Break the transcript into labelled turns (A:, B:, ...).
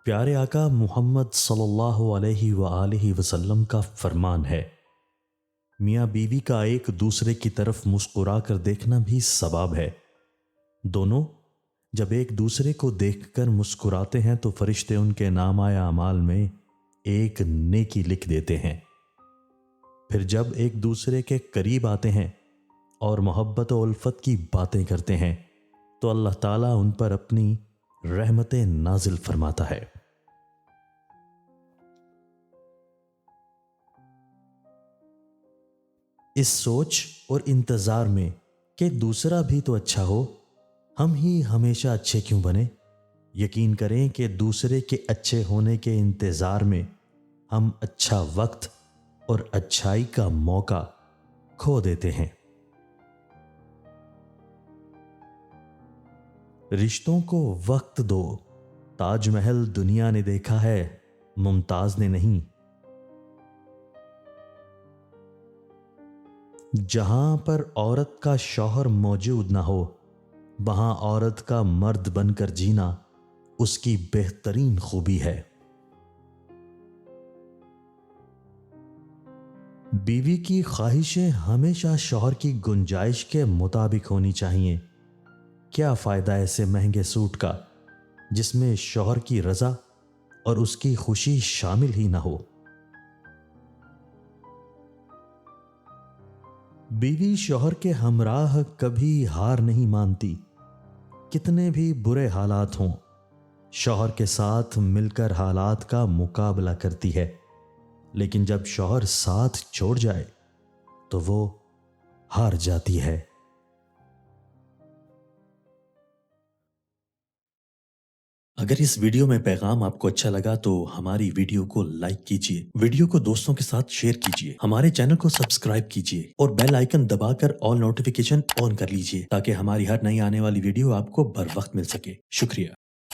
A: پیارے آقا محمد صلی اللہ علیہ وآلہ وسلم کا فرمان ہے، میاں بیوی کا ایک دوسرے کی طرف مسکرا کر دیکھنا بھی ثواب ہے۔ دونوں جب ایک دوسرے کو دیکھ کر مسکراتے ہیں تو فرشتے ان کے نامہ اعمال میں ایک نیکی لکھ دیتے ہیں۔ پھر جب ایک دوسرے کے قریب آتے ہیں اور محبت و الفت کی باتیں کرتے ہیں تو اللہ تعالیٰ ان پر اپنی رحمتیں نازل فرماتا ہے۔ اس سوچ اور انتظار میں کہ دوسرا بھی تو اچھا ہو، ہم ہی ہمیشہ اچھے کیوں بنے؟ یقین کریں کہ دوسرے کے اچھے ہونے کے انتظار میں ہم اچھا وقت اور اچھائی کا موقع کھو دیتے ہیں۔ رشتوں کو وقت دو، تاج محل دنیا نے دیکھا ہے، ممتاز نے نہیں۔ جہاں پر عورت کا شوہر موجود نہ ہو، وہاں عورت کا مرد بن کر جینا اس کی بہترین خوبی ہے۔ بیوی کی خواہشیں ہمیشہ شوہر کی گنجائش کے مطابق ہونی چاہیے۔ کیا فائدہ ایسے مہنگے سوٹ کا جس میں شوہر کی رضا اور اس کی خوشی شامل ہی نہ ہو؟ بیوی شوہر کے ہمراہ کبھی ہار نہیں مانتی، کتنے بھی برے حالات ہوں، شوہر کے ساتھ مل کر حالات کا مقابلہ کرتی ہے، لیکن جب شوہر ساتھ چھوڑ جائے تو وہ ہار جاتی ہے۔ اگر اس ویڈیو میں پیغام آپ کو اچھا لگا تو ہماری ویڈیو کو لائک کیجئے، ویڈیو کو دوستوں کے ساتھ شیئر کیجئے، ہمارے چینل کو سبسکرائب کیجئے اور بیل آئیکن دبا کر آل نوٹیفیکیشن آن کر لیجئے تاکہ ہماری ہر نئی آنے والی ویڈیو آپ کو بر وقت مل سکے۔ شکریہ۔